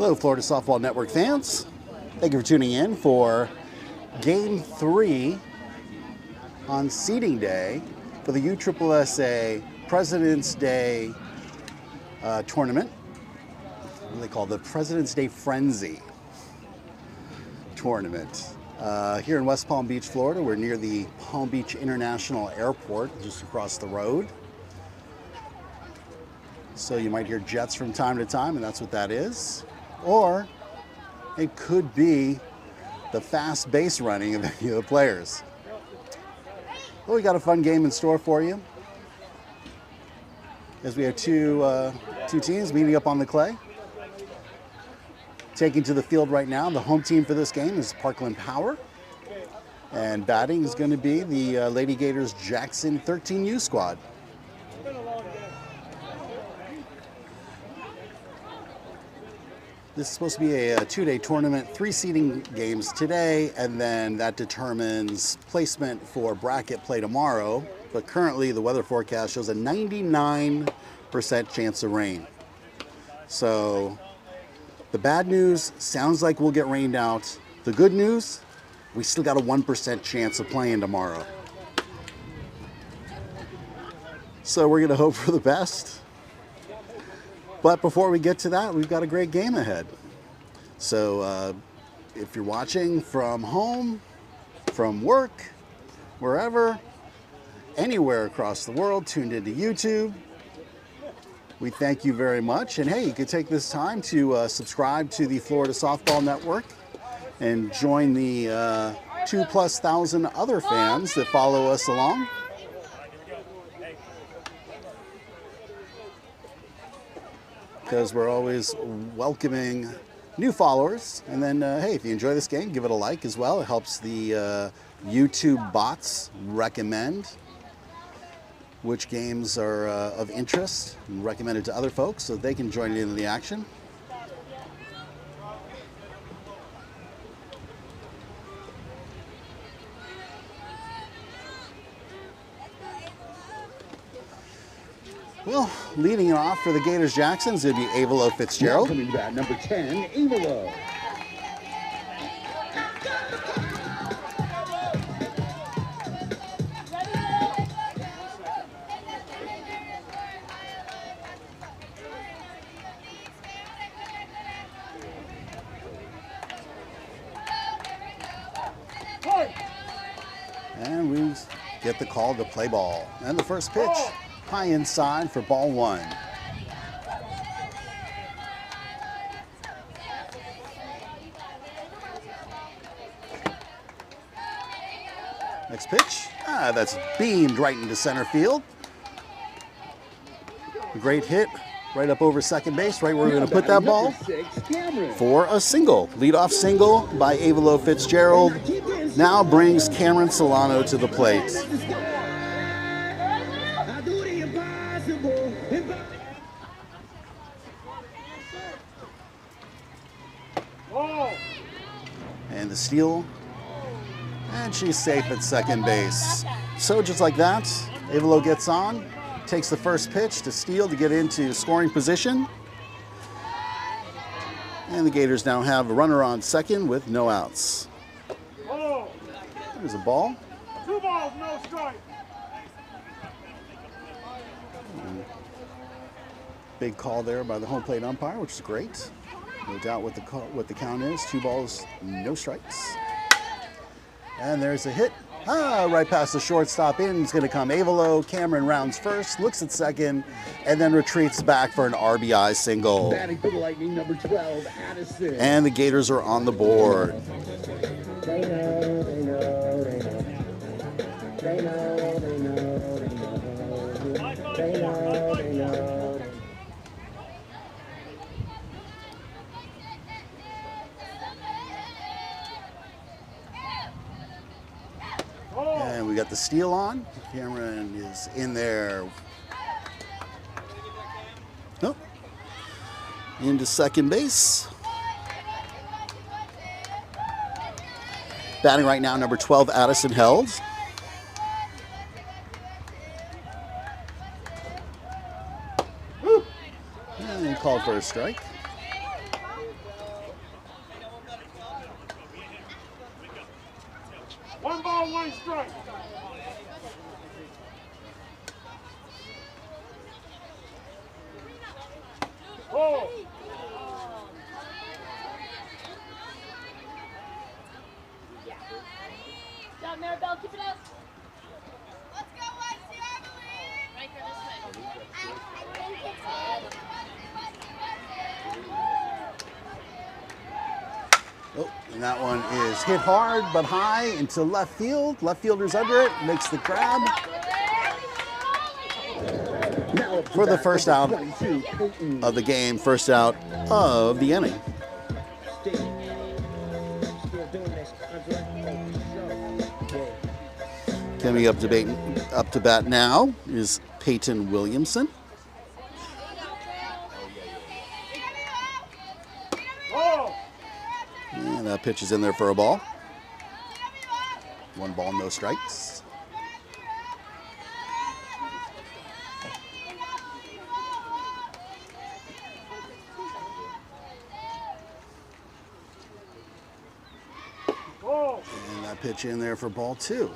Hello, Florida Softball Network fans. Thank you for tuning in for Game 3 on seeding day for the USSSA President's Day tournament. What do they call it? The President's Day Frenzy tournament. Here in West Palm Beach, Florida, we're near the Palm Beach International Airport, just across the road. So you might hear jets from time to time, and that's what that is. Or it could be the fast base running of any of the players. Well, we got a fun game in store for you, as we have two teams meeting up on the clay. Taking to the field right now, the home team for this game is Parkland Power. And batting is going to be the Lady Gators Jackson 13U squad. This is supposed to be a two-day tournament, 3 seeding games today, and then that determines placement for bracket play tomorrow. But currently, the weather forecast shows a 99% chance of rain. So the bad news sounds like we'll get rained out. The good news, we still got a 1% chance of playing tomorrow. So we're going to hope for the best. But before we get to that, we've got a great game ahead. So if you're watching from home, from work, wherever, anywhere across the world, tuned into YouTube, we thank you very much. And hey, you could take this time to subscribe to the Florida Softball Network and join the 2,000+ other fans that follow us along. Because we're always welcoming new followers. And then, hey, if you enjoy this game, give it a like as well. It helps the YouTube bots recommend which games are of interest and recommend it to other folks so they can join in the action. Well, leading it off for the Gators Jacksons, it'd be Avalo Fitzgerald. Coming to bat, number 10, Avalo. And we get the call to play ball. And the first pitch, high inside for ball 1. Next pitch, that's beamed right into center field. A great hit, right up over second base, right where we're going to put that ball for a single. Leadoff single by Avalo Fitzgerald now brings Cameron Solano to the plate. And the steal, and she's safe at second base. So just like that, Avalo gets on, takes the first pitch to steal to get into scoring position. And the Gators now have a runner on second with no outs. There's a ball. 2 balls, no strike. Big call there by the home plate umpire, which is great. No doubt what the count is. 2 balls, no strikes. And there's a hit. Right past the shortstop. In is going to come Avalo. Cameron rounds first, looks at second, and then retreats back for an RBI single. Batting for the Lightning, number 12, Addison. And the Gators are on the board. And we got the steal on. Cameron is in there. Oh. Into second base. Batting right now, number 12, Addison held. And called for a strike. ball, 1 strike. Ball. Down, Maribel, keep it up. Let's go, YC, I believe. Right here, this way. Oh, and that one is hit hard but high into left field. Left fielder's under it, makes the grab Now for the first out 22, Peyton. of the game, first out of the inning. Coming up to bat now is Peyton Williamson. Ball. And that pitch is in there for a ball. 1 ball, no strikes. Ball. And that pitch in there for ball 2.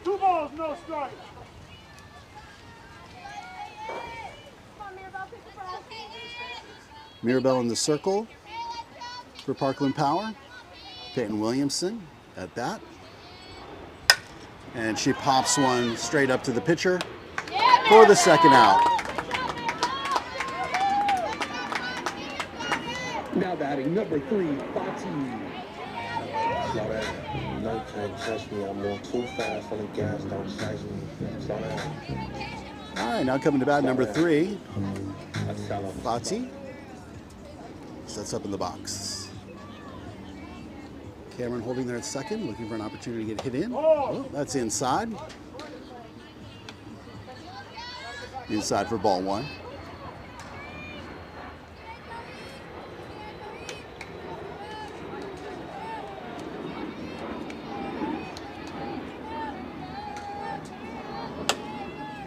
2 balls, no strike. Come on, Maribel, pick the ball. Mirabelle in the circle for Parkland Power. Peyton Williamson at bat. And she pops one straight up to the pitcher for the second out. Now batting number 3, Fati. Slow down. You know you can't touch me. I'm more too fast on the gas. Don't chase me. Slow down. All right, now coming to bat number 3, That's shallow. Fati. Sets up in the box. Cameron holding there at second, looking for an opportunity to get hit in. Oh, that's inside. Inside for ball 1.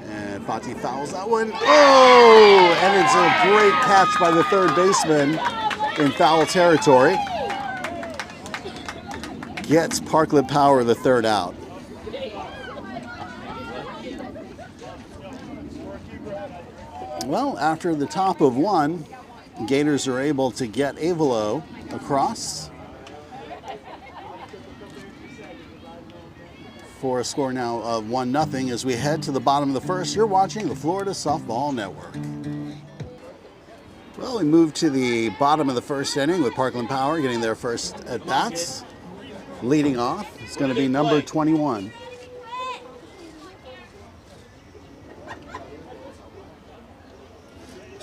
And Fati fouls that one. Oh, and it's a great catch by the third baseman in foul territory. Gets Parkland Power the third out. Well, after the top of 1, Gators are able to get Avalo across for a score now of 1-0 as we head to the bottom of the first. You're watching the Florida Softball Network. Well, we move to the bottom of the first inning with Parkland Power getting their first at bats. Leading off, it's going to be number 21.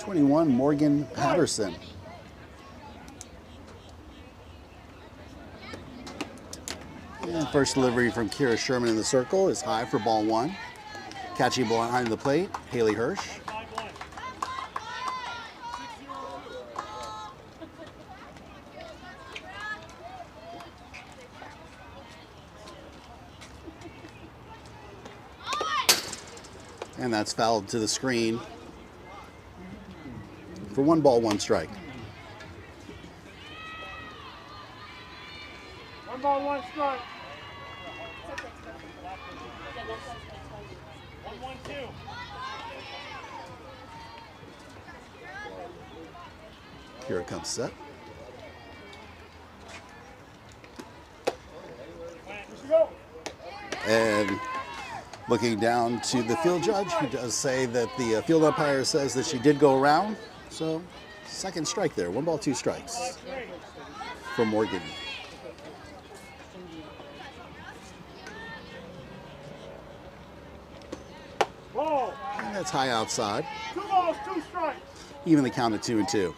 Morgan Patterson. And first delivery from Kira Sherman in the circle is high for ball 1. Catching behind the plate, Haley Hirsch. And that's fouled to the screen for 1 ball, 1 strike. 1 ball, 1 strike. 1-1-2. Here it comes set. Go. And looking down to the field judge, who does say that the field umpire says that she did go around. So, second strike there. 1 ball, 2 strikes for Morgan. Ball. And that's high outside. 2 balls, 2 strikes. Even the count at 2-2. 3-4-1.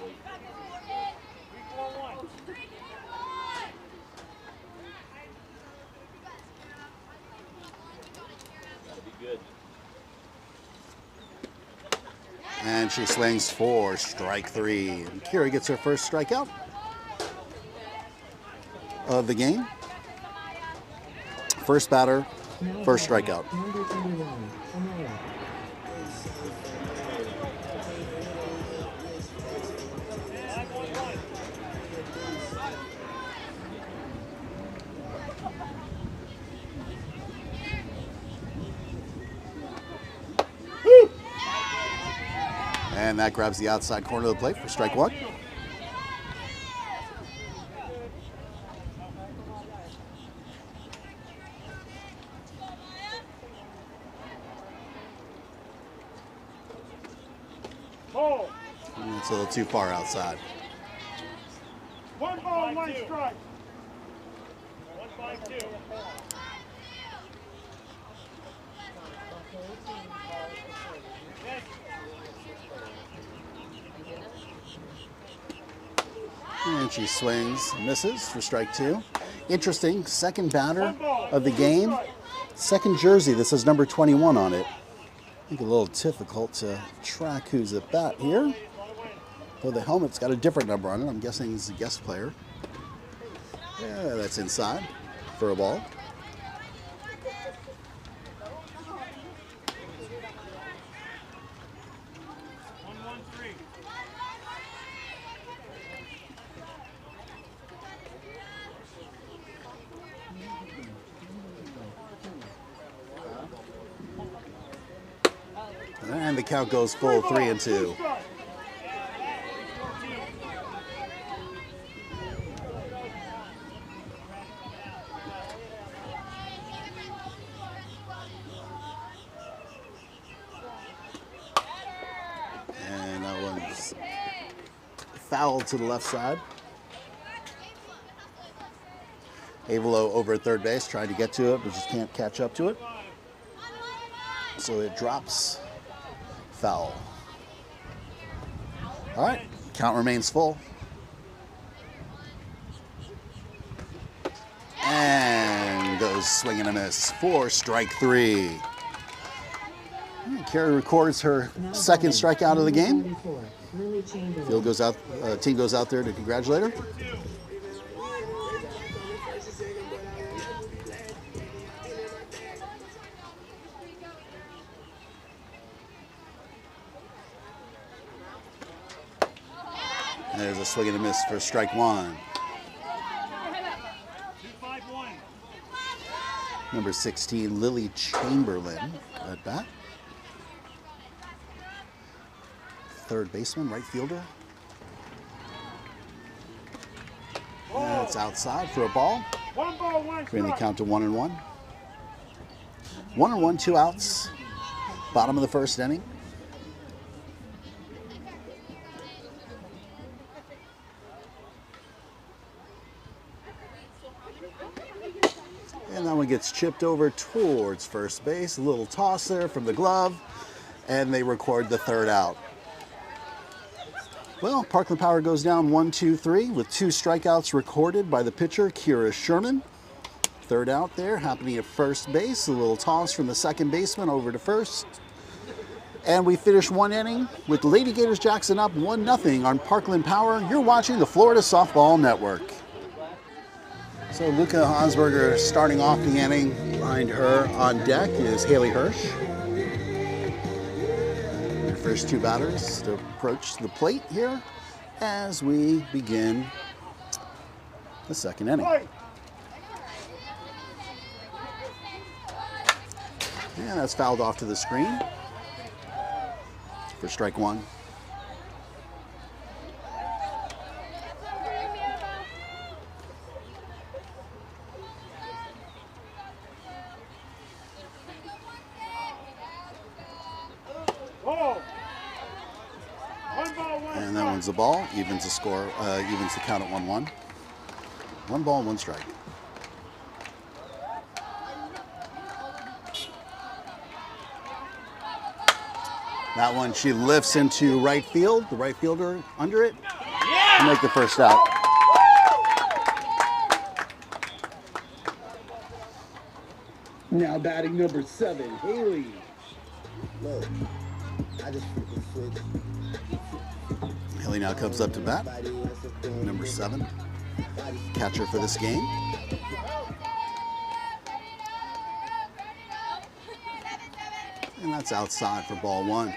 And she slings for strike 3. And Kira gets her first strikeout of the game. First batter, first strikeout. And that grabs the outside corner of the plate for strike one. Ball. And it's a little too far outside. 1 ball, 1 strike. 1-5-2. And she swings, misses for strike two. Interesting, second batter of the game. Second jersey that says number 21 on it. I think a little difficult to track who's at bat here. Though the helmet's got a different number on it. I'm guessing he's a guest player. Yeah, that's inside for a ball. And the count goes full 3-2. And that one's foul to the left side. Avilo over at third base, trying to get to it, but just can't catch up to it. So it drops. Foul. All right, count remains full. And goes swing and a miss for strike three. Carrie records her second strikeout of the game. Field goes out, team goes out there to congratulate her. There's a swing and a miss for strike one. 2-5-1. Number 16, Lily Chamberlain at bat. Third baseman, right fielder. That's outside for a ball. 1 ball, 1 Bring the strike. count to 1-1. 1-1, 2 outs. Bottom of the first inning. And that one gets chipped over towards first base. A little toss there from the glove. And they record the third out. Well, Parkland Power goes down 1-2-3 with 2 strikeouts recorded by the pitcher, Kira Sherman. Third out there, happening at first base. A little toss from the second baseman over to first. And we finish one inning with Lady Gators Jackson up 1-0 on Parkland Power. You're watching the Florida Softball Network. So Luca Osberger starting off the inning. Behind her on deck is Haley Hirsch. Your first 2 batters to approach the plate here as we begin the second inning. Fight. And that's fouled off to the screen for strike one. Ball. 1 ball, 1 And that one's the ball, evens the score, evens the count at 1-1. 1 ball, 1 strike. That one she lifts into right field, the right fielder under it, to make the first out. Now batting number 7, Haley. Look, I just freaking switched. Haley now comes up to bat, number 7, catcher for this game. And that's outside for ball 1.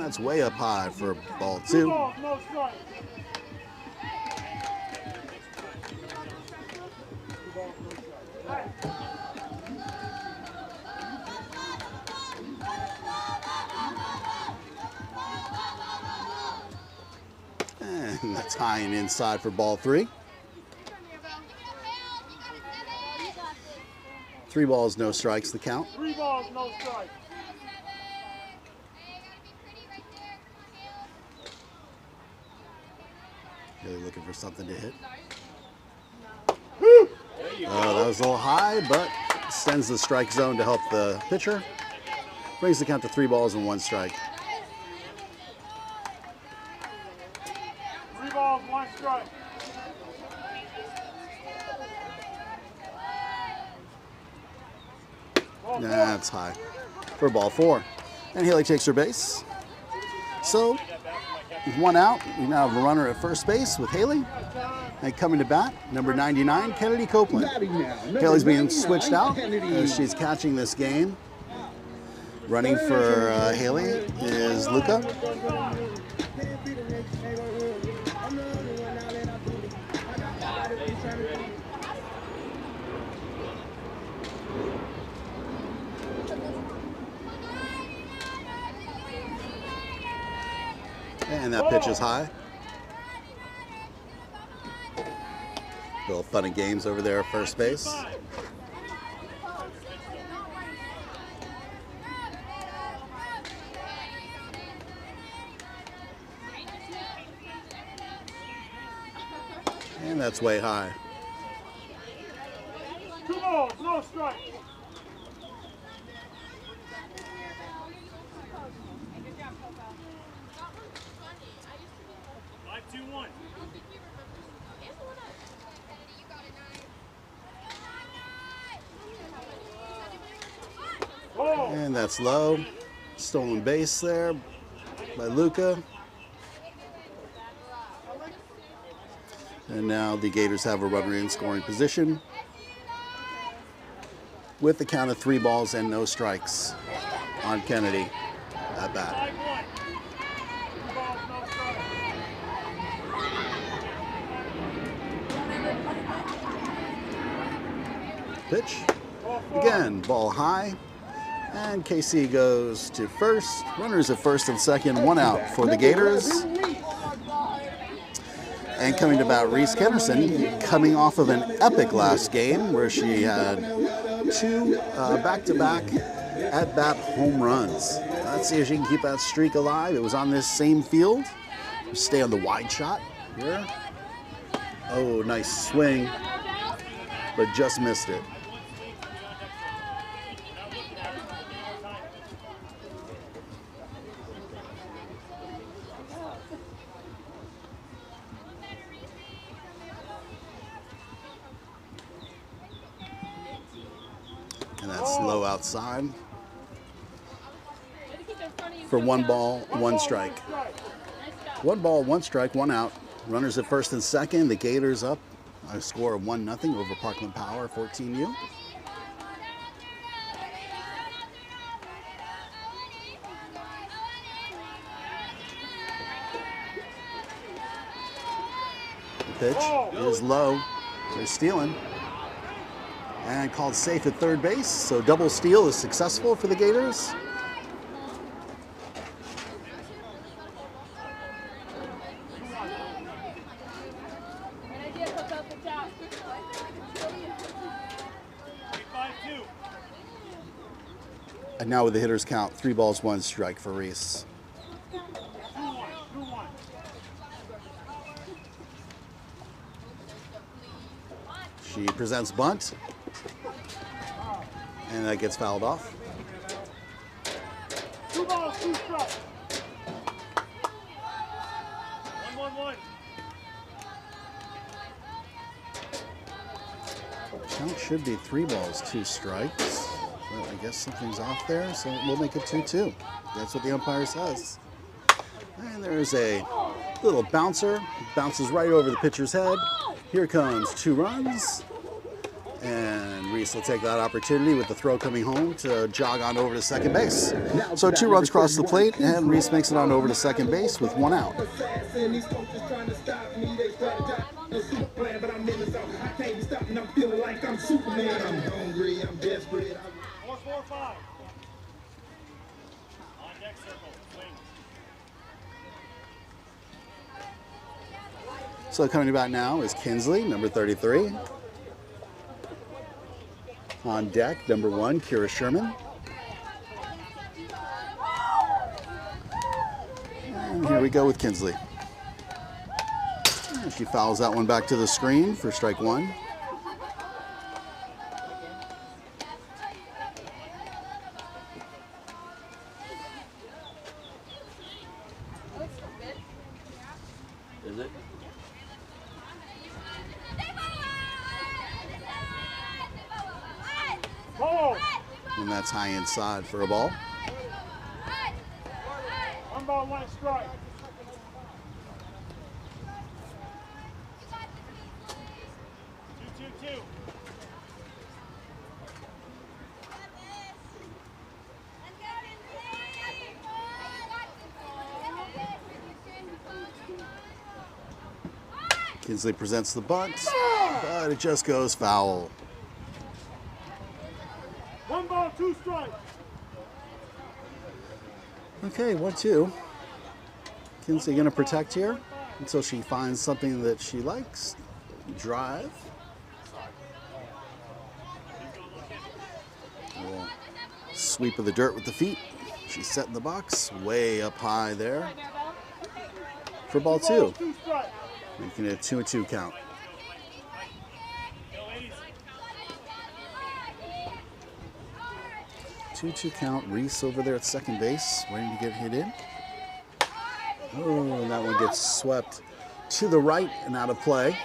That's way up high for ball 2 2. balls, no strike. 2 balls, no strike. And that's high and inside for ball 3. 3 balls, no strikes, the count. 3 balls, no strike. Really looking for something to hit. That was a little high, but sends the strike zone to help the pitcher. Brings the count to 3 balls and 1 strike. 3 balls, 1 strike. Ball 4. That's high for ball 4. And Haley takes her base. So, with 1 out, we now have a runner at first base with Haley. And coming to bat, number 99, Kennedy Copeland. Batting now, number Haley's being 99, switched out Kennedy. as she's catching this game. Running for Haley is Luca. And that pitch is high. Little fun and games over there at first base. And that's way high. 2 balls, no strike. Five, 2, 1. Ball. And that's low. Stolen base there by Luca. And now the Gators have a runner in scoring position with the count of 3 balls and no strikes on Kennedy at bat. 5, 1. 2 balls, no strike. Pitch. Ball 4. Again, ball high. And KC goes to first. Runners at first and second, 1 out for the Gators. And coming to bat, Reese Kennerson, coming off of an epic last game where she had 2 back-to-back at-bat home runs. Let's see if she can keep that streak alive. It was on this same field. Stay on the wide shot here. Oh, nice swing, but just missed it. And that's low outside for 1 ball, 1 strike. 1 ball, 1 strike, 1 out. Runners at first and second. The Gators up a score of 1-0 over Parkland Power, 14U. The pitch is low. They're stealing. And called safe at third base. So double steal is successful for the Gators. And now with the hitter's count, 3 balls, 1 strike for Reese. 2-1. She presents bunt. And that gets fouled off. 2 balls, 2 strikes. 1-1-1. Count should be 3 balls, 2 strikes. But I guess something's off there, so we'll make it 2-2. That's what the umpire says. And there's a little bouncer. Bounces right over the pitcher's head. Here comes 2 runs. And Reese will take that opportunity with the throw coming home to jog on over to second base. So 2 runs across the plate, and Reese makes it on over to second base with 1 out. So coming to bat now is Kinsley, number 33. On deck, number 1, Kira Sherman. And here we go with Kinsley. And she fouls that one back to the screen for strike 1. Is it? And that's high inside for a ball. 1 ball, 1 strike. Two. Kinsley presents the bunt, but it just goes foul. 1 ball, 2 strikes. Okay, 1-2. Kinsley gonna protect here until she finds something that she likes. Drive. Sweep of the dirt with the feet. She's setting the box way up high there for ball 2. 2 strikes. Making it a 2-2 count. 2-2 count. Reese over there at second base, waiting to get hit in. Oh, and that one gets swept to the right and out of play.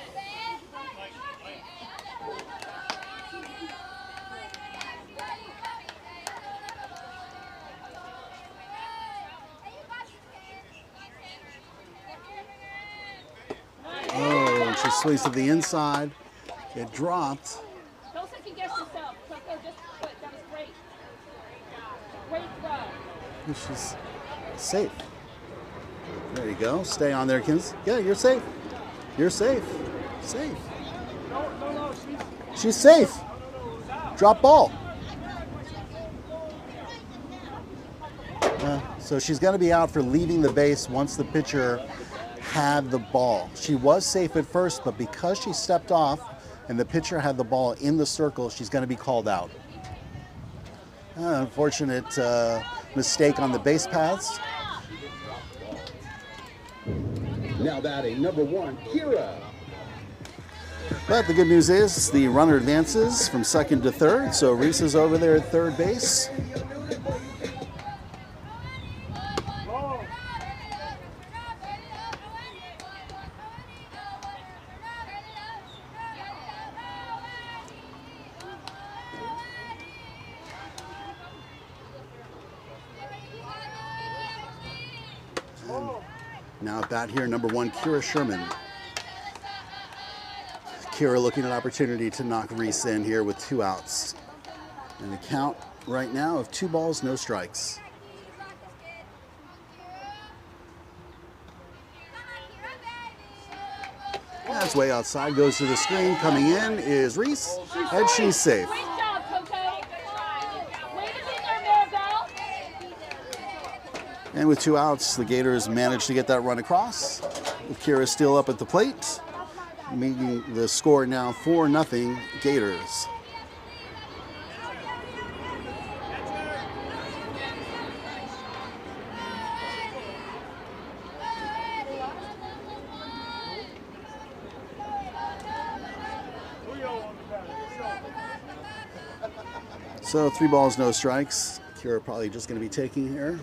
Oh, and she swings to the inside. It dropped. Don't second guess yourself. Just put. That was great. Great throw. She's safe. There you go. Stay on there, Kins. Yeah, you're safe. You're safe. Safe. No, She's safe. Drop ball. So she's going to be out for leaving the base once the pitcher had the ball. She was safe at first, but because she stepped off and the pitcher had the ball in the circle, she's going to be called out. Unfortunate mistake on the base paths. Now batting number 1, Kira. But the good news is the runner advances from second to third, so Reese is over there at third base. Now at bat here, number 1, Kira Sherman. Kira looking at opportunity to knock Reese in here with 2 outs. And the count right now of 2 balls, no strikes. That's way outside, goes to the screen. Coming in is Reese, and she's safe. Great job, Coco. Way to be there, Maribel. And with 2 outs, the Gators managed to get that run across. With Kira still up at the plate, making the score now 4-0 Gators. So 3 balls, no strikes. Kira probably just going to be taking here.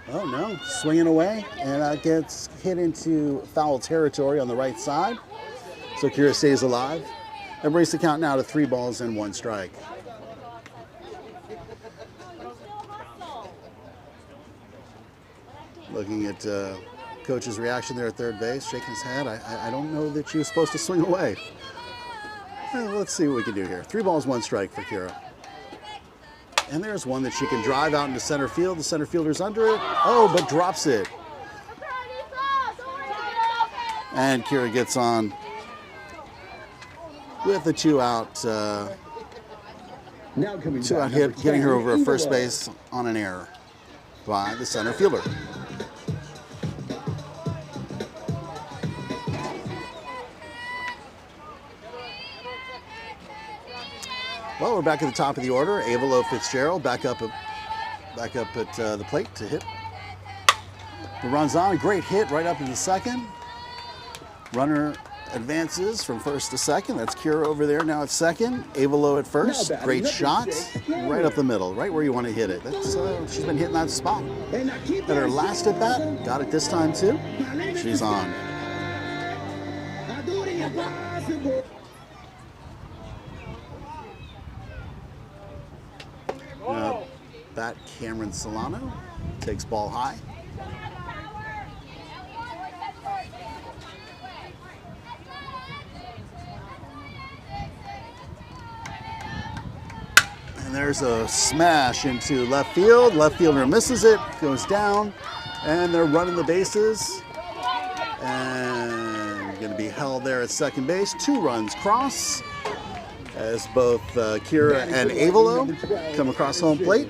Oh no, swinging away, and that gets hit into foul territory on the right side. So Kira stays alive. And brings the count now to 3 balls and 1 strike. Looking at Coach's reaction there at third base, shaking his head. I don't know that she was supposed to swing away. Well, let's see what we can do here. 3 balls, 1 strike for Kira. And there's one that she can drive out into center field. The center fielder's under it. Oh, but drops it. And Kira gets on with a 2-out Now coming back, hit, number getting her 10, over at first Giglio. base on an error by the center fielder. Well, we're back at the top of the order. Avalo Fitzgerald back up at the plate to hit. The run's on, a great hit right up in the second. Runner advances from first to second. That's Kira over there now at second. Avalo at first. Now batting Great number shot. 6, Right up the middle, right where you want to hit it. That's she's been hitting that spot. And I keep At her that last at bat, got it this time too. She's on. I do the impossible. Bat Cameron Solano takes ball high. And there's a smash into left field. Left fielder misses it, goes down, and they're running the bases. And going to be held there at second base. 2 runs cross as both Kira and Avalo come across home plate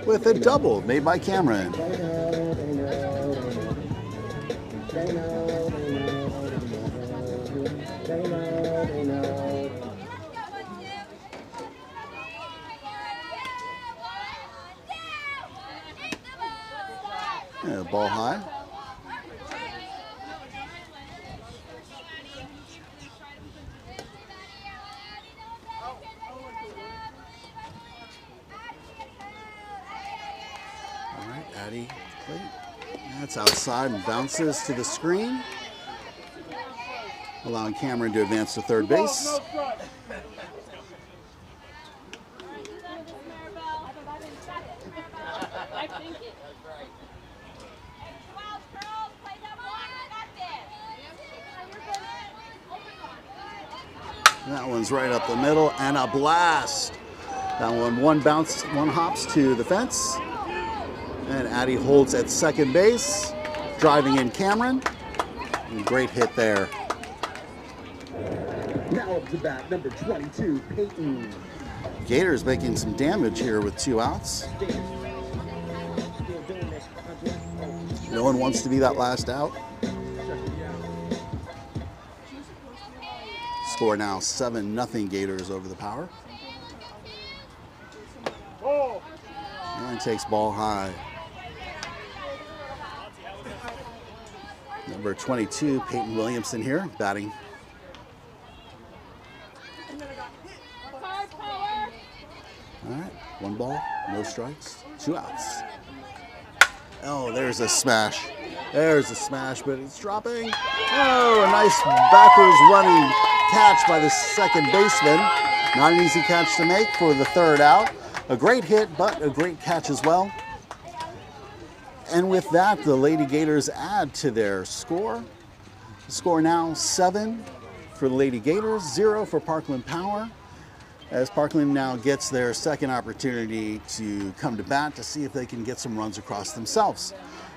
with a double made by Cameron. Yeah, ball high. All right, Addie, plate. That's outside and bounces to the screen, allowing Cameron to advance to third base. No strike. I think it. That one's right up the middle and a blast. That one bounce, 1 hops to the fence. And Addie holds at second base, driving in Cameron. And great hit there. Now up to bat, number 22, Peyton. Gators making some damage here with 2 outs. No one wants to be that last out. Score now 7-0 Gators over the Power. Ball. And takes ball high. Number 22, Peyton Williamson here, batting. Card power. All right, 1 ball, no strikes, 2 outs. Oh, there's a smash. There's a smash, but it's dropping. Oh, a nice backwards running catch by the second baseman. Not an easy catch to make for the 3rd out. A great hit, but a great catch as well. And with that, the Lady Gators add to their score. The score now 7 for the Lady Gators, 0 for Parkland Power, as Parkland now gets their second opportunity to come to bat to see if they can get some runs across themselves.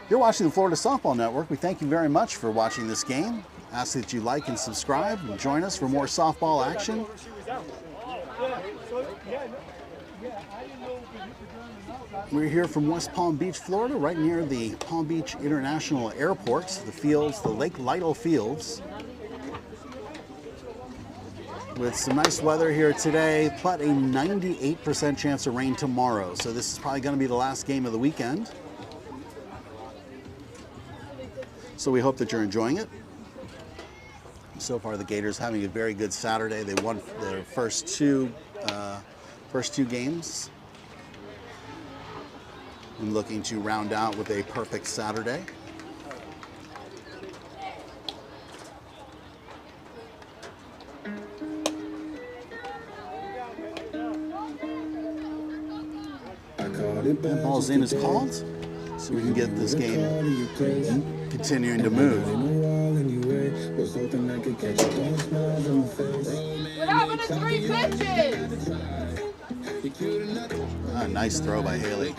You're watching the Florida Softball Network. We thank you very much for watching this game. Ask that you like and subscribe and join us for more softball action. We're here from West Palm Beach, Florida, right near the Palm Beach International Airport, the fields, the Lake Lytle Fields. With some nice weather here today, but a 98% chance of rain tomorrow. So this is probably going to be the last game of the weekend. So we hope that you're enjoying it. So far, the Gators having a very good Saturday. They won their first two games, and looking to round out with a perfect Saturday. And ball's in is called. so we can get this game continuing to move. What happened to 3 pitches? Nice throw by Haley.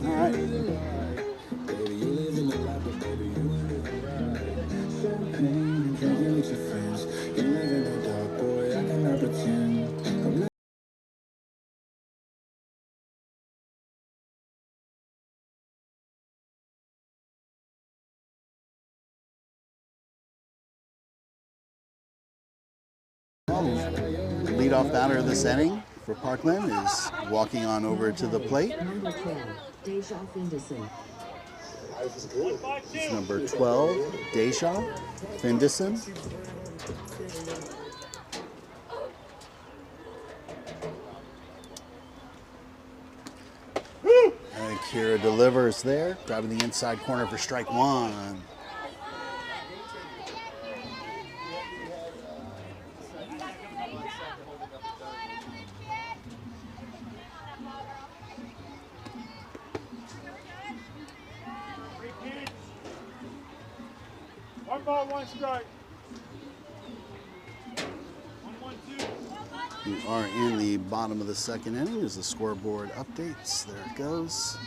All right. Leadoff batter of this inning for Parkland is walking on over to the plate. It's number 12, Deja Findison. And Kira delivers there, grabbing the inside corner for strike 1. One ball, 1 strike. 1-1-2. We are in the bottom of the second inning as the scoreboard updates. There it goes.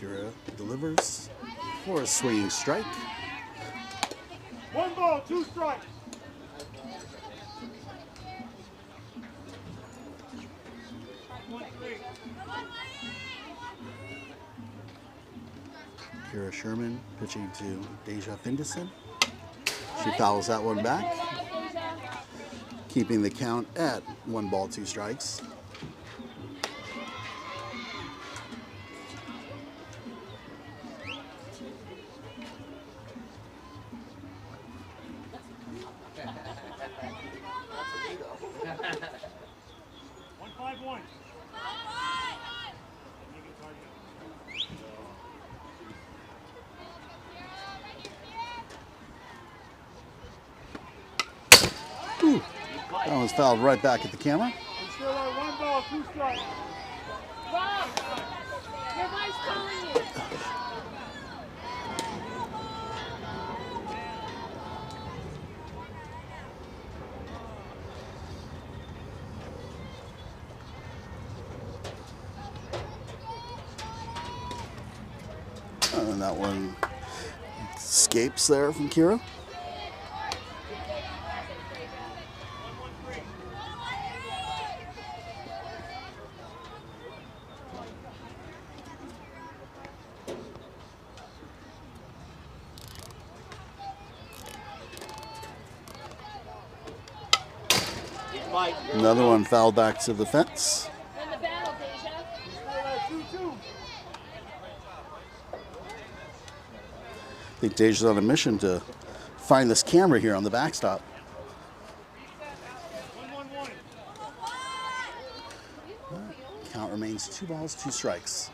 Kira delivers for a swinging strike. 1 ball, 2 strikes. Kira Sherman pitching to Deja Findison. She fouls that one back, keeping the count at 1 ball, 2 strikes. That one's fouled right back at the camera. We're still at 1 ball, 2 strikes. Rob, your wife's calling you. And that one escapes there from Kira. Another one fouled back to the fence. In the battle, Deja. Still at 2-2. I think Deja's on a mission to find this camera here on the backstop. 1-1-1. Count remains 2 balls, 2 strikes.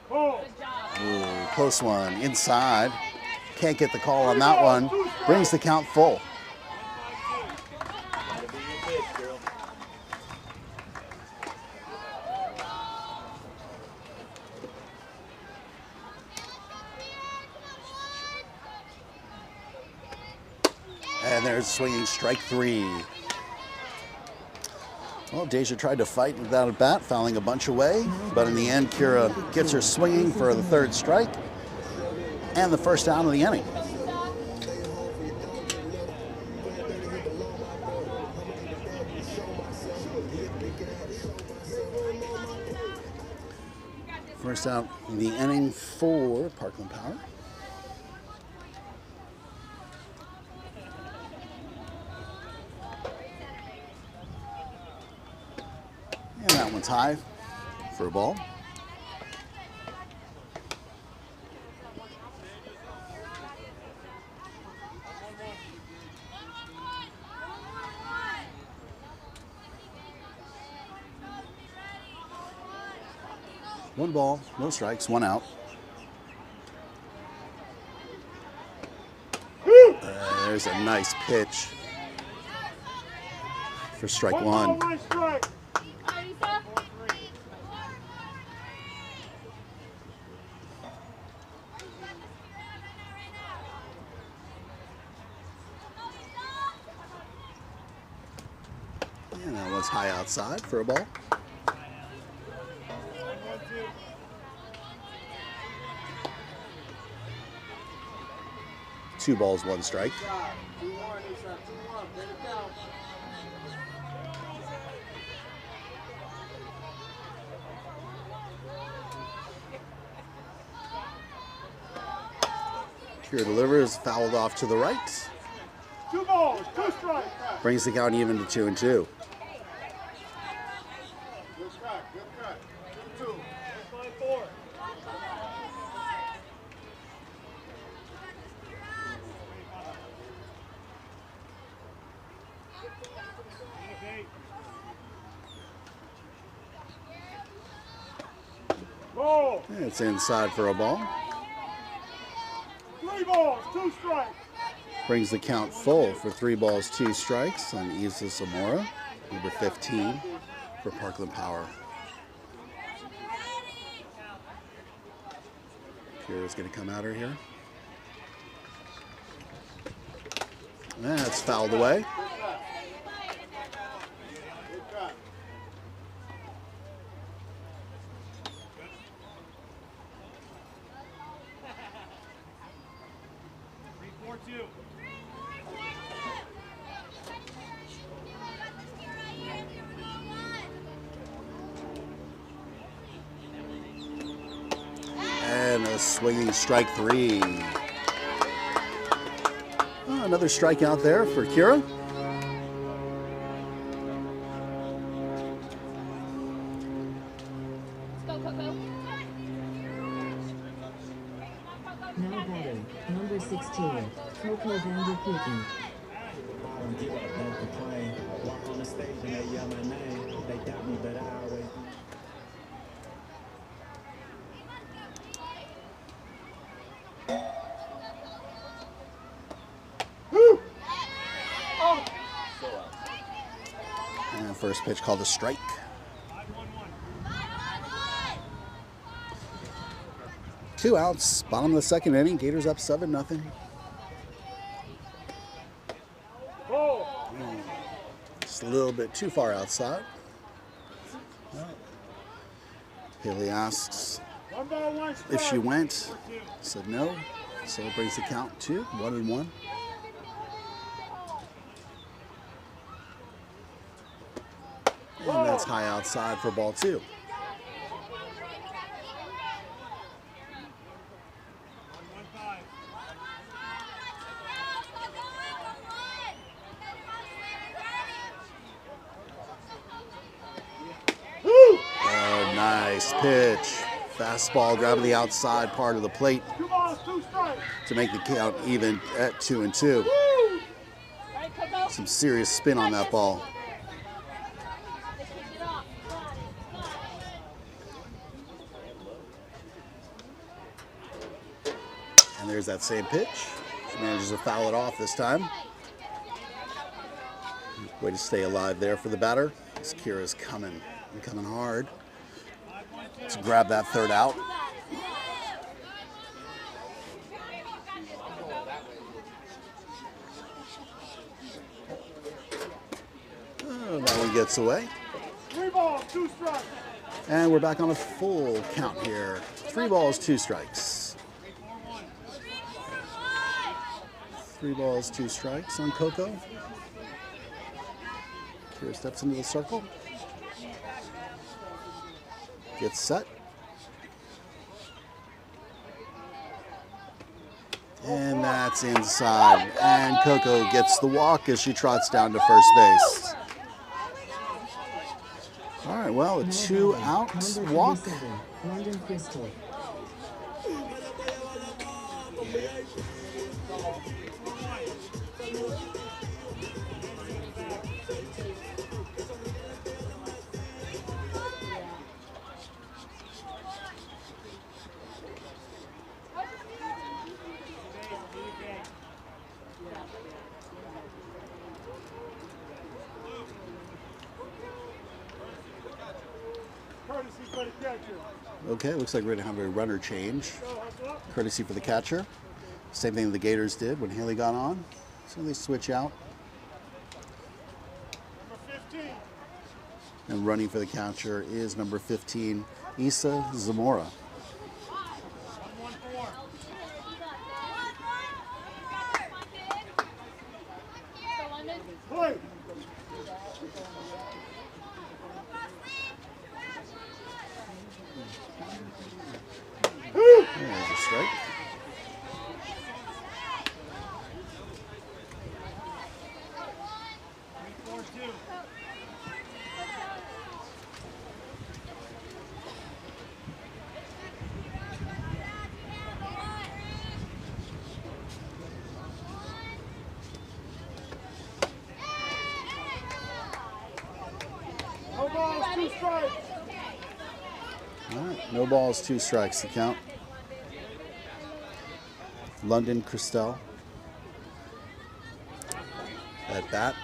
Ball. Ooh, close one inside. Can't get the call on that one. Brings the count full. And there's swinging strike 3. Well, Deja tried to fight without a bat, fouling a bunch away, but in the end, Kira gets her swinging for the 3rd strike and the 1st out of the inning. First out in the inning for Parkland Power. And that one's high for a ball. One ball, no strikes, 1 out. There's a nice pitch for strike 1. One strike. that's high outside for a ball. 2 balls, 1 strike. Kira delivers, fouled off to the right. 2 balls, 2 strikes. Brings the count even to 2-2. Good cut, good cut. 2-2. 4. Ball. It's inside for a ball. 3 balls, 2 strikes. Brings the count full for 3 balls, 2 strikes on Isa Zamora, number 15 for Parkland Power. Kira's going to come at her here. That's fouled away. Good cut. And a swinging strike 3. Oh, another strikeout there for Kira. Let's go, Coco. Now batting, number 16, Coco Van Putten. Don't give up, don't complain. Walk on the stage and they yell my name. They doubt me, but I always. And first pitch called a strike. 2 outs, bottom of the 2nd inning. Gators up 7-0. Ball. Just a little bit too far outside. Haley asks 1 ball, 1 strike. if she went. Said no. So it brings the count to 1-1. And that's high outside for ball 2. Oh, nice pitch. Fastball grabbing the outside part of the plate 2 balls, 2 strikes. to make the count even at 2-2. Right, Coco? Some serious spin on that ball. Let's kick it off. And there's that same pitch. She manages to foul it off this time. Way to stay alive there for the batter. As Kira's coming hard to grab that 3rd out. Oh, that one gets away. 3 balls, 2 strikes. And we're back on a full count here. 3 balls, 2 strikes. 3 balls, 2 strikes on Coco. Kira steps into the circle. Gets set. And that's inside. And Coco gets the walk as she trots down to first base. All right, well, a Now 2-out batting, walk. number 27, London Crystal. Courtesy for the catcher. Okay, looks like we're going to have a runner change. Go, hustle up. Courtesy for the catcher. Same thing the Gators did when Haley got on. So they switch out. Number 15. And running for the catcher is number 15, Issa Zamora. Play. There's a strike. No balls, 2 strikes. All right, no balls, 2 strikes to count. London Christelle at bat.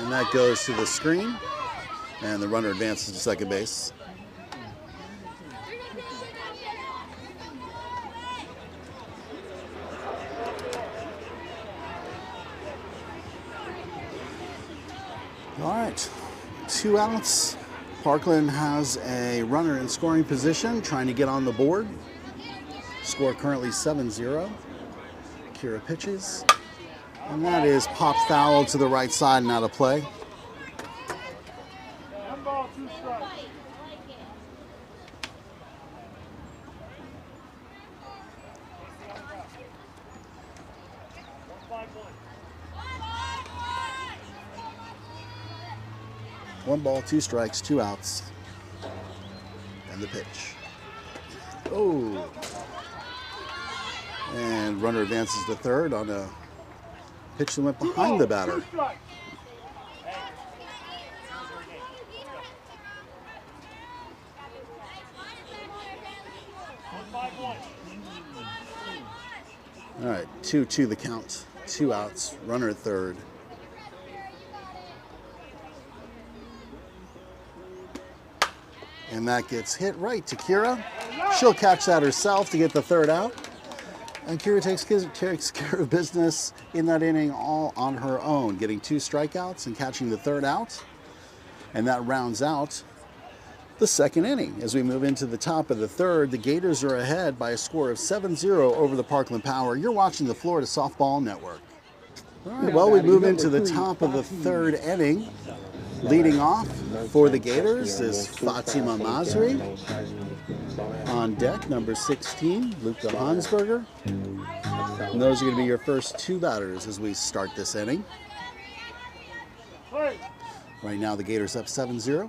And that goes to the screen, and the runner advances to second base. All right, 2 outs. Parkland has a runner in scoring position trying to get on the board. Score currently 7-0. Kira pitches. And that is popped foul to the right side and out of play. 1 ball, 2 strikes. One ball, 2 strikes, 2 outs. And the pitch. Oh. And runner advances to third on a pitch that went behind the batter. 2 strikes. All right, 2-2 the count. 2 outs, runner at third. And that gets hit right to Kira. She'll catch that herself to get the third out. And Kira takes care of business in that inning all on her own, getting 2 strikeouts and catching the third out. And that rounds out the second inning. As we move into the top of the third, the Gators are ahead by a score of 7-0 over the Parkland Power. You're watching the Florida Softball Network. All right, well, we move into the top of the third inning. Leading off for the Gators is Fatima Masri. On deck, number 16, Luca Hansberger. And those are going to be your first 2 batters as we start this inning. Play. Right now, the Gators up 7-0.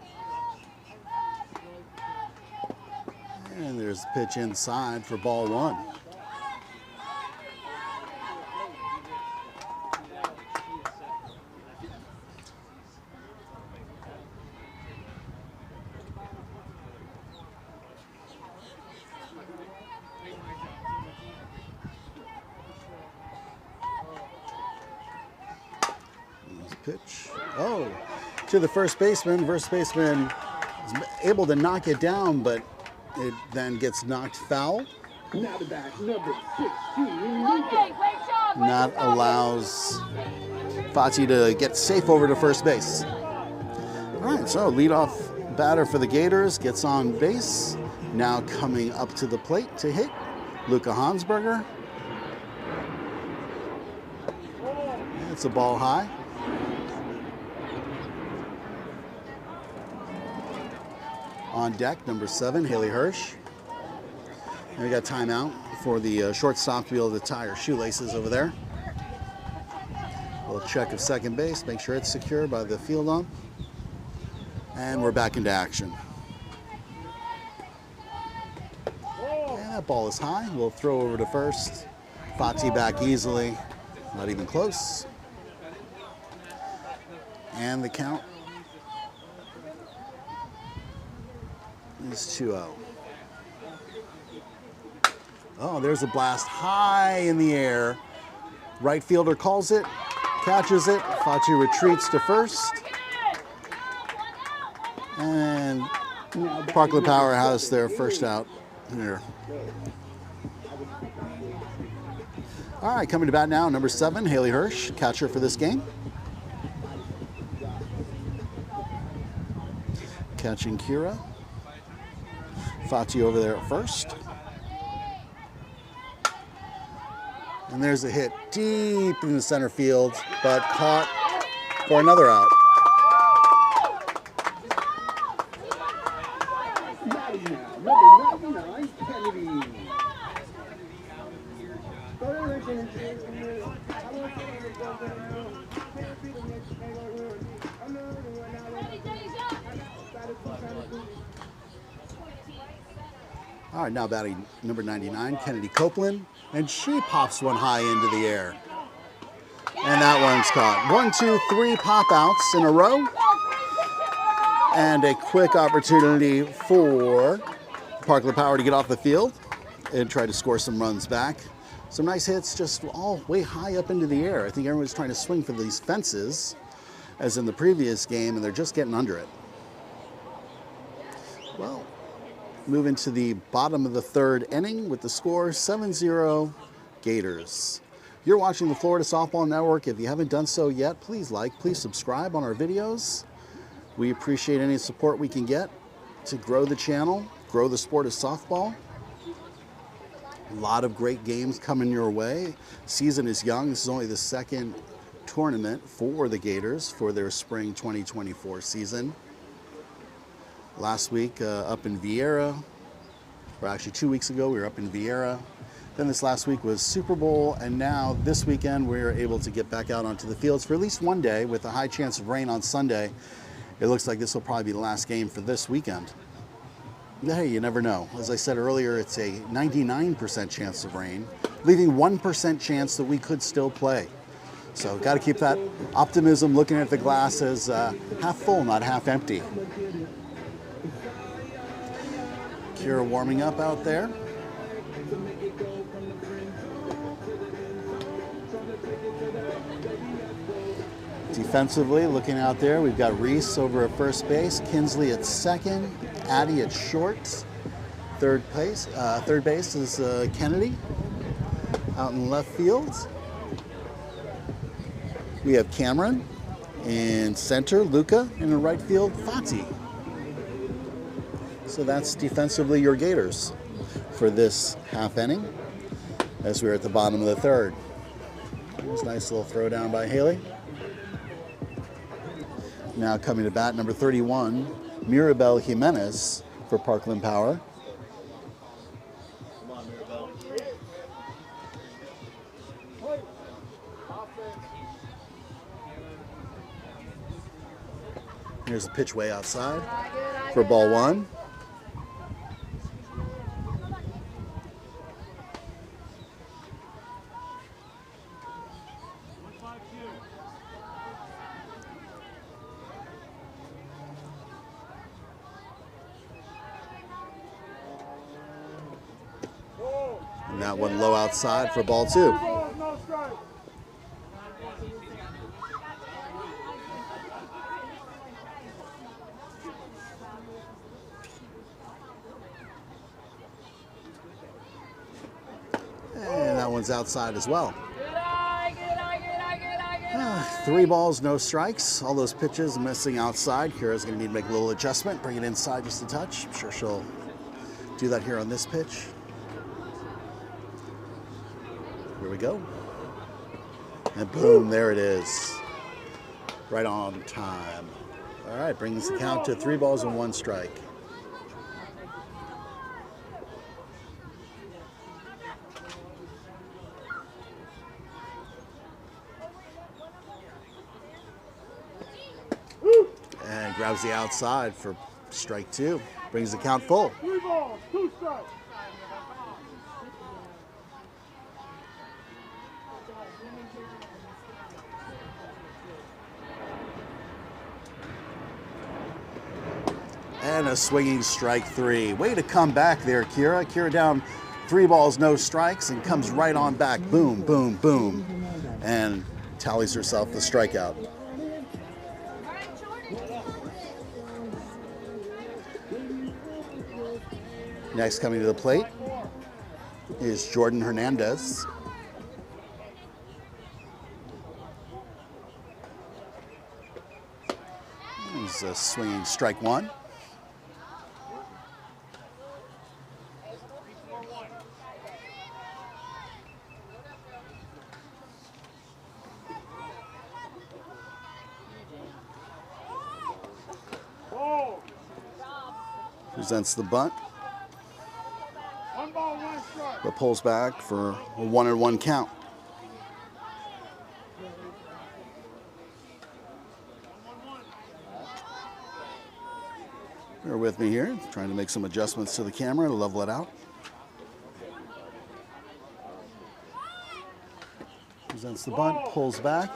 And there's the pitch inside for ball 1. Pitch. Oh, to the first baseman. First baseman is able to knock it down, but it then gets knocked foul. Now the back, number 16, Okay, great job. And that allows Fati to get safe over to first base. All right, so leadoff batter for the Gators gets on base. Now coming up to the plate to hit, Luca Hansberger. It's a ball high. On deck, number 7, Haley Hirsch. And we got timeout for the shortstop to be able to tie her shoelaces over there. We'll check of second base, make sure it's secure by the field ump. And we're back into action. And that ball is high. We'll throw over to first. Fati back easily. Not even close. And the count is 2-0. Oh, there's a blast high in the air. Right fielder calls it, catches it. Fati retreats to first. And Parkland Power has their first out here. All right, coming to bat now, number 7, Haley Hirsch, catcher for this game. Catching Kira. Fati over there at first. And there's a hit deep in the center field, but caught for another out. Number 99, Kennedy. All right, now batting number 99, Kennedy Copeland, and she pops one high into the air. And that one's caught. 1, 2, 3 pop outs in a row. And a quick opportunity for Parkland Power to get off the field and try to score some runs back. Some nice hits, just all way high up into the air. I think everyone's trying to swing for these fences, as in the previous game, and they're just getting under it. Well, moving to the bottom of the 3rd inning with the score 7-0 Gators. You're watching the Florida Softball Network. If you haven't done so yet, please like, please subscribe on our videos. We appreciate any support we can get to grow the channel, grow the sport of softball. A lot of great games coming your way. Season is young. This is only the 2nd tournament for the Gators for their spring 2024 season. Last week up in Vieira, or actually 2 weeks ago we were up in Vieira. Then this last week was Super Bowl, and now this weekend we're able to get back out onto the fields for at least one day with a high chance of rain on Sunday. It looks like this will probably be the last game for this weekend. Hey, you never know. As I said earlier, it's a 99% chance of rain, leaving 1% chance that we could still play. So got to keep that optimism, looking at the glass as half full, not half empty. Kira warming up out there. Defensively, looking out there, we've got Reese over at first base, Kinsley at second, Addie at short. Third base is Kennedy out in left field. We have Cameron in center, Luca in right field, Fati. So that's defensively your Gators for this half inning as we're at the bottom of the 3rd. That was a nice little throw down by Haley. Now coming to bat, number 31, Mirabel Jimenez for Parkland Power. Come on, Mirabel. Here's the pitch way outside for ball 1. And that one low outside for ball 2. No strike. And that one's outside as well. 3 balls, no strikes. All those pitches missing outside. Kira's going to need to make a little adjustment, bring it inside just a touch. I'm sure she'll do that here on this pitch. Here we go. And boom, there it is. Right on time. All right, brings the count to 3 balls and 1 strike. And grabs the outside for strike 2. Brings the count full. 3 balls, 2 strikes. And a swinging strike 3. Way to come back there, Kira. Kira down 3 balls, no strikes, and comes right on back. Boom, boom, boom. And tallies herself the strikeout. Next coming to the plate is Jordan Hernandez. There's a swinging strike one. Presents the bunt, but pulls back for a 1-1 count. Bear with me here, trying to make some adjustments to the camera to level it out. Presents the bunt, pulls back.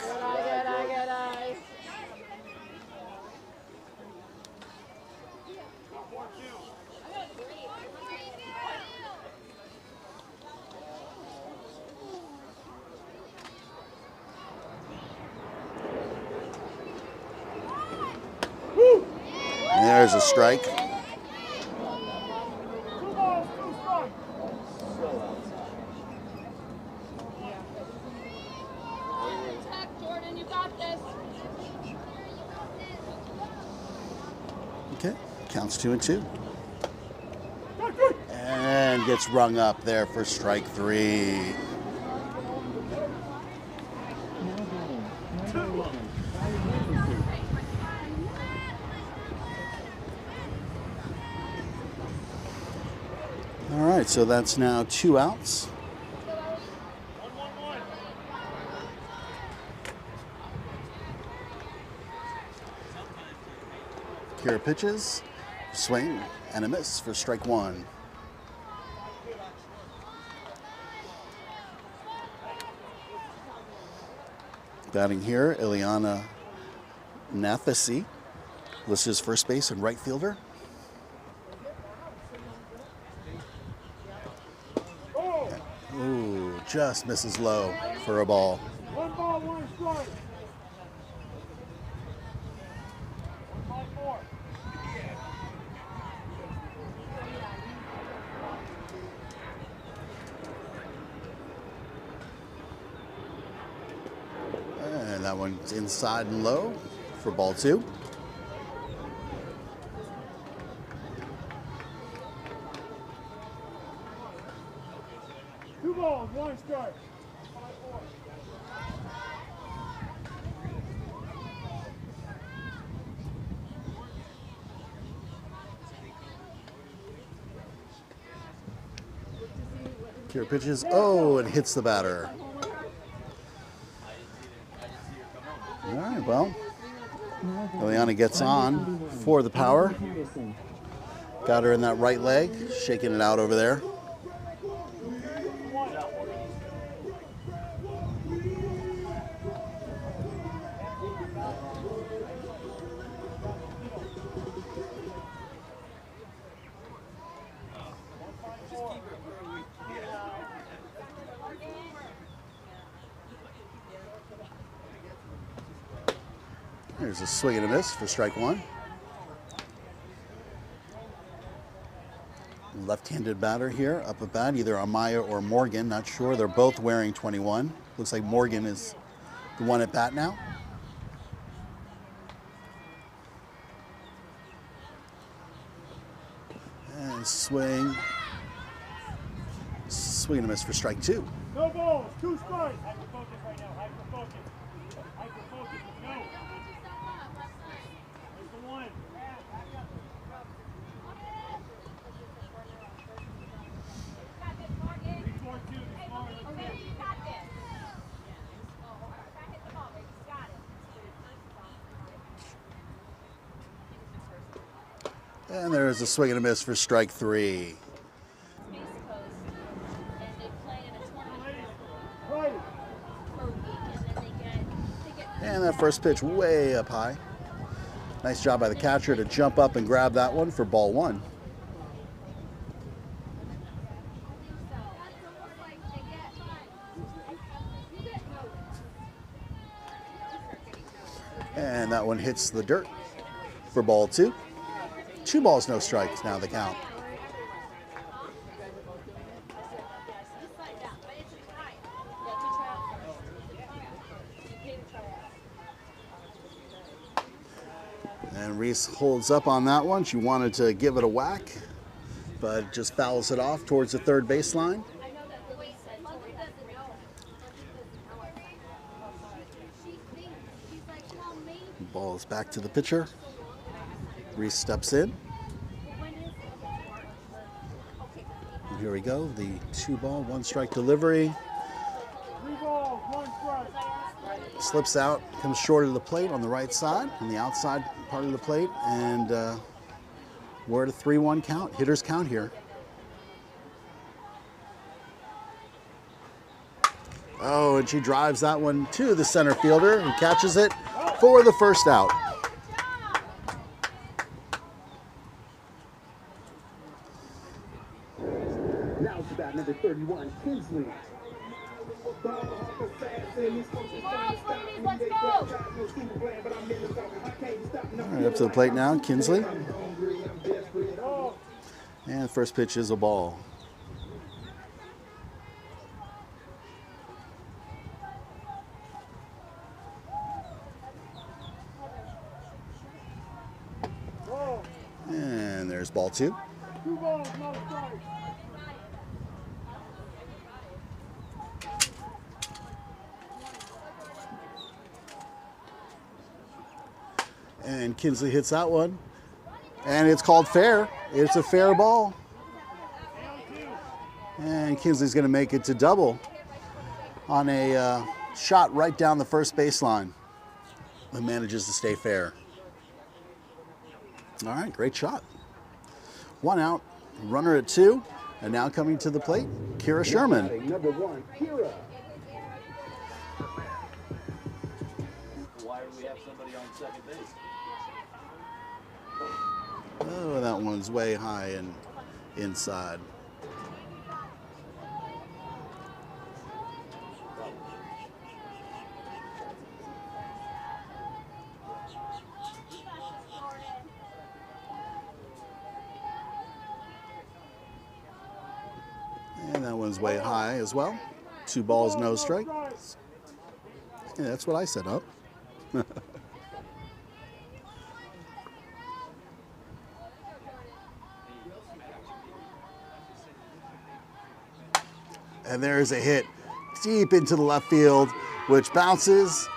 There's a strike. Jordan, you got this. Okay, counts 2-2. And gets rung up there for strike three. Now batting, number 11, All right, so that's now 2 outs. Kira pitches, swing and a miss for strike one. Batting here, Ileana Nathasi, listed as first base and right fielder. Ooh, just misses low for a ball. 1 ball, 1 strike. 1-4. And that one's inside and low for ball 2. Two balls, 1 strike. 5-4. Kira pitches, oh, and hits the batter. All right, well, Ileana gets on for the power. Patterson. Got her in that right leg, shaking it out over there. There's a swing and a miss for strike one. Left-handed batter here, up at bat, either Amaya or Morgan, not sure. They're both wearing 21. Looks like Morgan is the one at bat now. And swing. Swing and a miss for strike two. No balls, 2 strikes. Hyper focus right now, hyper focus. Hyper focus, no. There's the 1. And there's a swing and a miss for strike three. Space Coast, and they play in a tournament Right. for a week, and then they get And that first pitch way up high. Nice job by the catcher to jump up and grab that one for ball one. And that one hits the dirt for ball two. 2 balls, no strikes, now the count. And Reese holds up on that one. She wanted to give it a whack, but just fouls it off towards the third baseline. Ball is back to the pitcher. Reese steps in. And here we go, the 2-ball, 1-strike delivery. 3 balls, 1 strike. Slips out, comes short of the plate on the right side, on the outside part of the plate, and we're at a 3-1 count, hitter's count here. Oh, and she drives that one to the center fielder who catches it for the first out. Now to bat number 31, Kinsley. Let's go. All right, up to the plate now, Kinsley. And the first pitch is a ball. And there's ball 2. 2 balls, no strike. And Kinsley hits that one. And it's called fair. It's a fair ball. And Kinsley's going to make it to double on a shot right down the first baseline. But manages to stay fair. All right, great shot. 1 out, runner at 2. And now coming to the plate, Kira Sherman. Number 1, Kira. Why do we have somebody on second base? Oh, that one's way high and inside. And that one's way high as well. 2 balls, no strikes. Yeah, that's what I set up. And there's a hit deep into the left field, which bounces.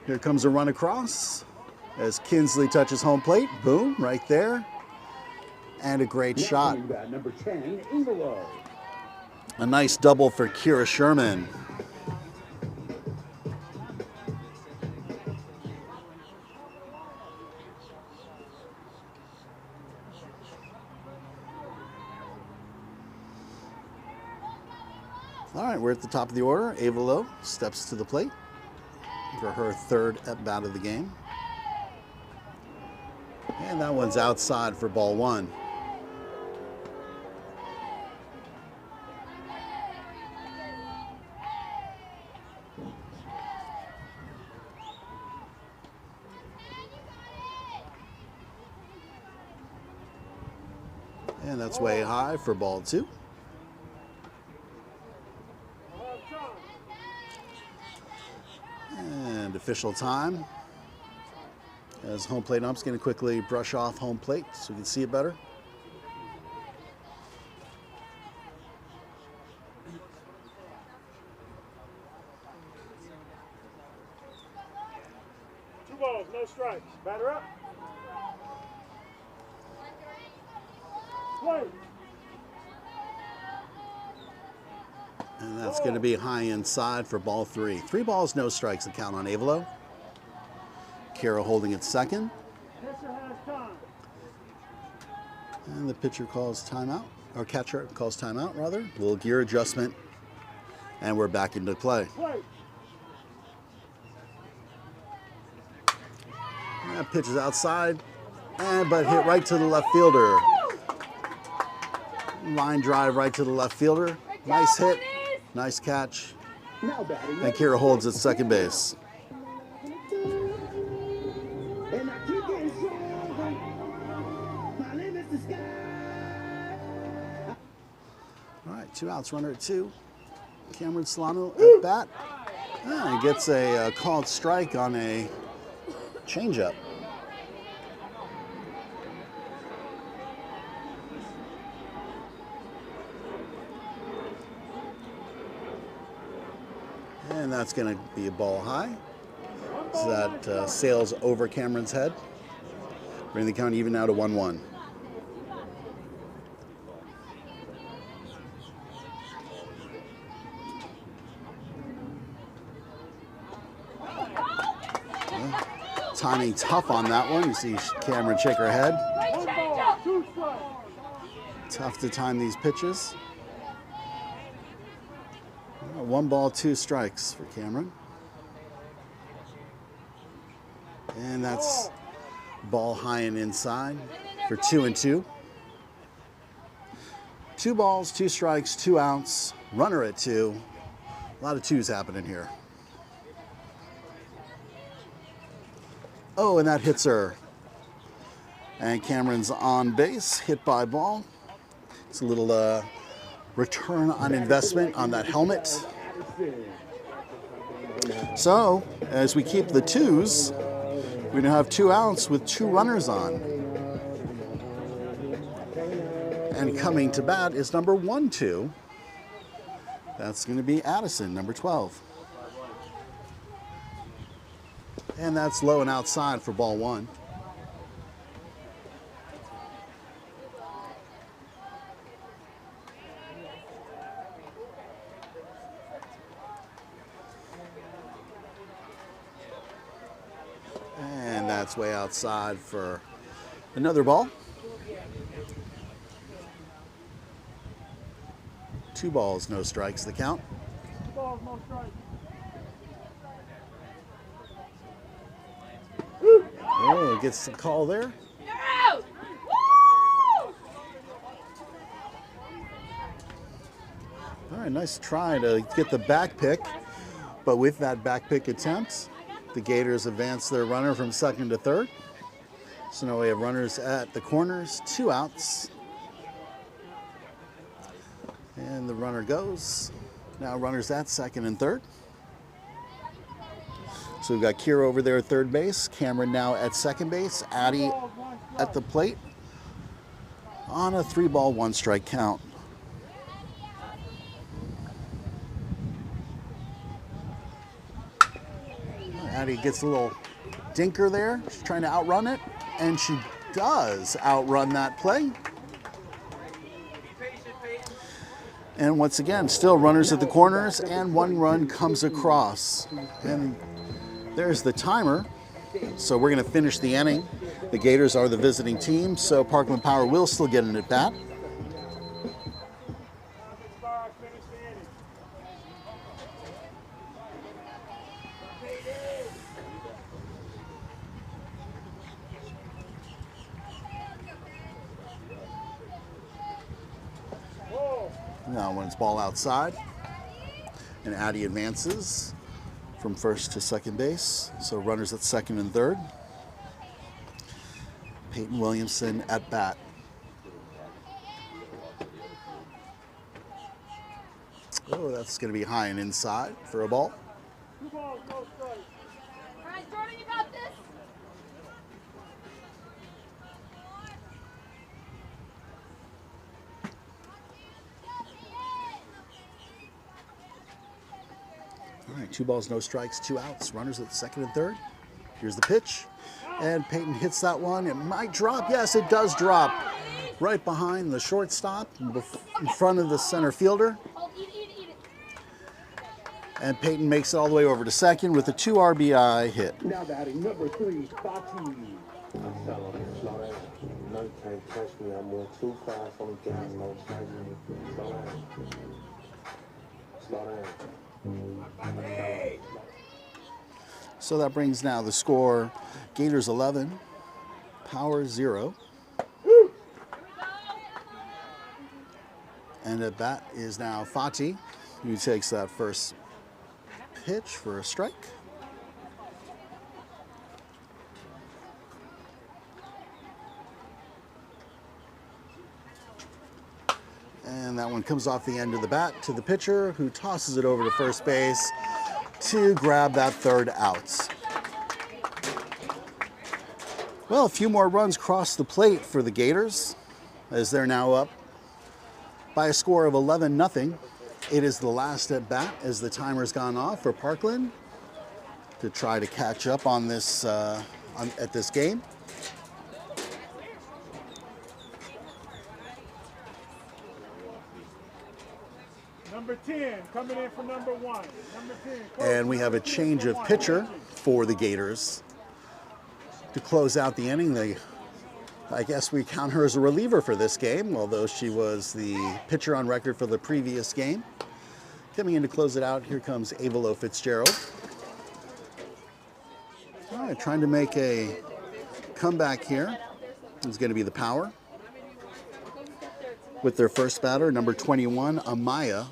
Here comes a run across as Kinsley touches home plate. Boom, right there. And a great shot. Number 10, Giglio. A nice double for Kira Sherman. All right, we're at the top of the order. Avalo steps to the plate for her 3rd at-bat of the game. And that one's outside for ball 1. And that's way high for ball 2. And official time. As home plate ump's going to quickly brush off home plate so we can see it better. Two balls, no strikes. Batter up. Play. And that's going to be high inside for ball 3. 3 balls, no strikes, the count on Avalo. Kira holding at second. Pitcher has time. And the pitcher calls timeout, or catcher calls timeout, rather. A little gear adjustment. And we're back into play. Play. That pitch is outside, but hit right to the left fielder. Line drive right to the left fielder. Nice hit, nice catch. Now batting. And Kira holds at second base. And I keep getting strong. My name is the sky. All right, 2 outs, runner at 2. Cameron Solano at bat. He gets a called strike on a changeup. And that's going to be a ball high. So that sails over Cameron's head. Bring the count even now to 1-1. Timing tough on that one. You see Cameron shake her head. One ball, 2 strikes. Tough to time these pitches. 1 ball, 2 strikes for Cameron. And that's ball high and inside for 2-2. 2 balls, 2 strikes, 2 outs. Runner at 2. A lot of 2s happening here. Oh, and that hits her. And Cameron's on base, hit by ball. It's a little return on investment on that helmet. So, as we keep the 2s, we're going to have 2 outs with 2 runners on. And coming to bat is number 1-2. That's going to be Addison, number 12. And that's low and outside for ball 1. And that's way outside for another ball. 2 balls, no strikes, the count. 2 balls, no strikes. Oh, gets the call there. Out! Woo! All right, nice try to get the back pick. But with that back pick attempt, the Gators advance their runner from second to third. So now we have runners at the corners, 2 outs. And the runner goes. Now runners at second and third. So we've got Kira over there at third base, Cameron now at second base, Addie at the plate on a 3-ball, 1-strike count. Addie gets a little dinker there. She's trying to outrun it, and she does outrun that play. And once again, still runners at the corners, and 1 run comes across. And there's the timer. So we're going to finish the inning. The Gators are the visiting team, so Parkland Power will still get an at-bat. Now when it's ball outside, and Addie advances from first to second base. So runners at second and third. Peyton Williamson at bat. Oh, that's going to be high and inside for a ball. 2 balls, no strikes. All right, Jordan, you got this? All right, 2 balls, no strikes, 2 outs. Runners at second and third. Here's the pitch. And Peyton hits that one. It might drop. Yes, it does drop. Right behind the shortstop, in front of the center fielder. Oh, eat it. And Peyton makes it all the way over to second with a 2 RBI hit. Now batting number 3, Fati. I fell on the slow down. No, you can't catch me. I'm more too fast on the gas. Don't chase me. Slow down. Slow down. So that brings now the score, Gators 11, Power 0. And at bat is now Fati, who takes that first pitch for a strike. And that one comes off the end of the bat to the pitcher, who tosses it over to first base to grab that third out. Well, a few more runs cross the plate for the Gators, as they're now up by a score of 11-0. It is the last at bat as the timer's gone off for Parkland to try to catch up on this at this game. Number 10 coming in for number 1. Number 10. And we have a change of pitcher for the Gators to close out the inning. I guess we count her as a reliever for this game, although she was the pitcher on record for the previous game. Coming in to close it out, here comes Avalo Fitzgerald. All right, trying to make a comeback here. It's going to be the Power. With their first batter, number 21, Amaya,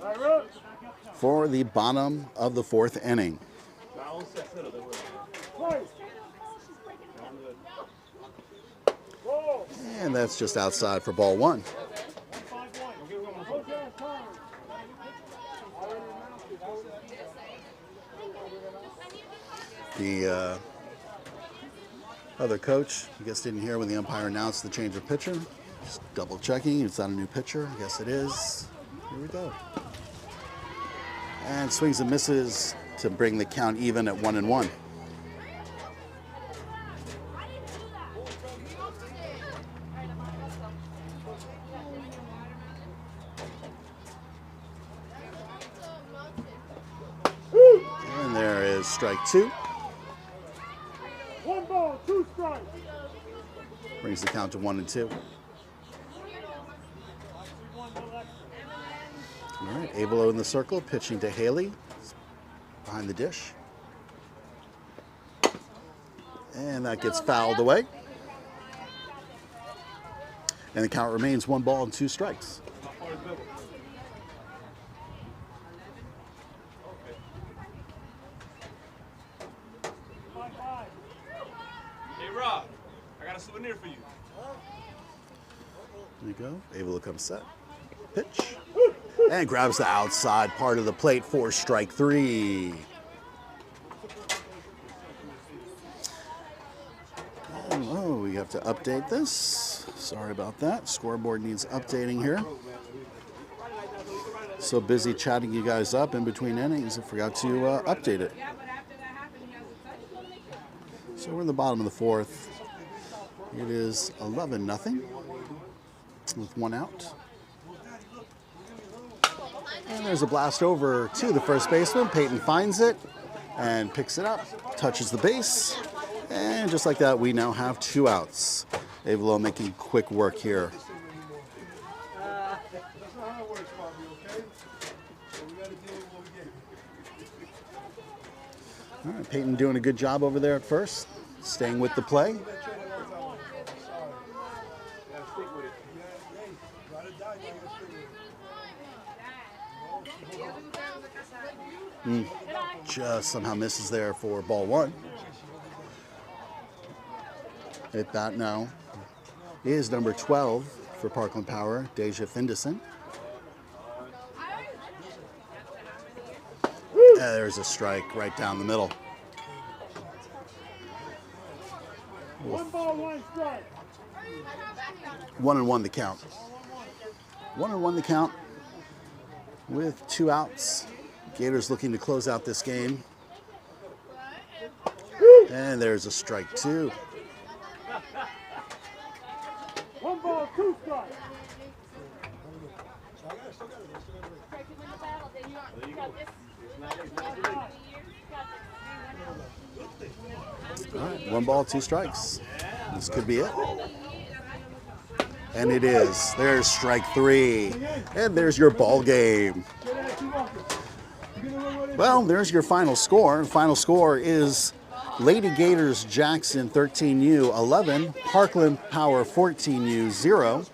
for the bottom of the 4th inning. And that's just outside for ball 1. The other coach, I guess, didn't hear when the umpire announced the change of pitcher. Just double checking, it's not a new pitcher. Yes, it is. Here we go. And swings and misses to bring the count even at 1-1. And there is strike 2. 1 ball, 2 strikes. Brings the count to 1-2. All right, Avalo in the circle, pitching to Haley, behind the dish. And that gets fouled away. And the count remains 1 ball and 2 strikes. Hey, Rob, I got a souvenir for you. There you go. Avalo comes set. Pitch. And grabs the outside part of the plate for strike 3. Oh, we have to update this. Sorry about that. Scoreboard needs updating here. So busy chatting you guys up in between innings, I forgot to update it. So we're in the bottom of the 4th. It is 11-0 with 1 out. And there's a blast over to the first baseman. Peyton finds it and picks it up, touches the base, and just like that, we now have 2 outs. Avalo making quick work here. All right, Peyton doing a good job over there at first, staying with the play. Just somehow misses there for ball 1. At bat now is number 12 for Parkland Power, Deja Findison. There's a strike right down the middle. 1 ball, 1 strike. 1-1 the count. 1-1 the count with 2 outs. Gators looking to close out this game. And there's a strike 2. 1 ball, 2 strikes. All right, 1 ball, 2 strikes. This could be it. And it is. There's strike 3. And there's your ball game. Well, there's your final score. Final score is Lady Gators Jackson 13U 11, Parkland Power 14U 0.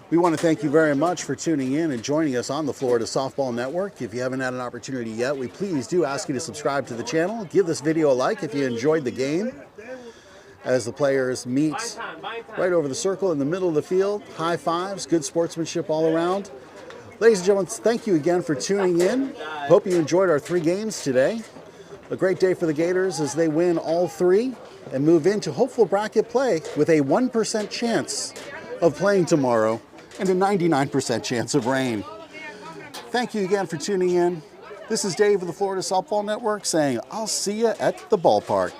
We want to thank you very much for tuning in and joining us on the Florida Softball Network. If you haven't had an opportunity yet, we please do ask you to subscribe to the channel. Give this video a like if you enjoyed the game. As the players meet right over the circle in the middle of the field. High fives, good sportsmanship all around. Ladies and gentlemen, thank you again for tuning in. Hope you enjoyed our 3 games today. A great day for the Gators as they win all 3 and move into hopeful bracket play with a 1% chance of playing tomorrow and a 99% chance of rain. Thank you again for tuning in. This is Dave of the Florida Softball Network saying, I'll see you at the ballpark.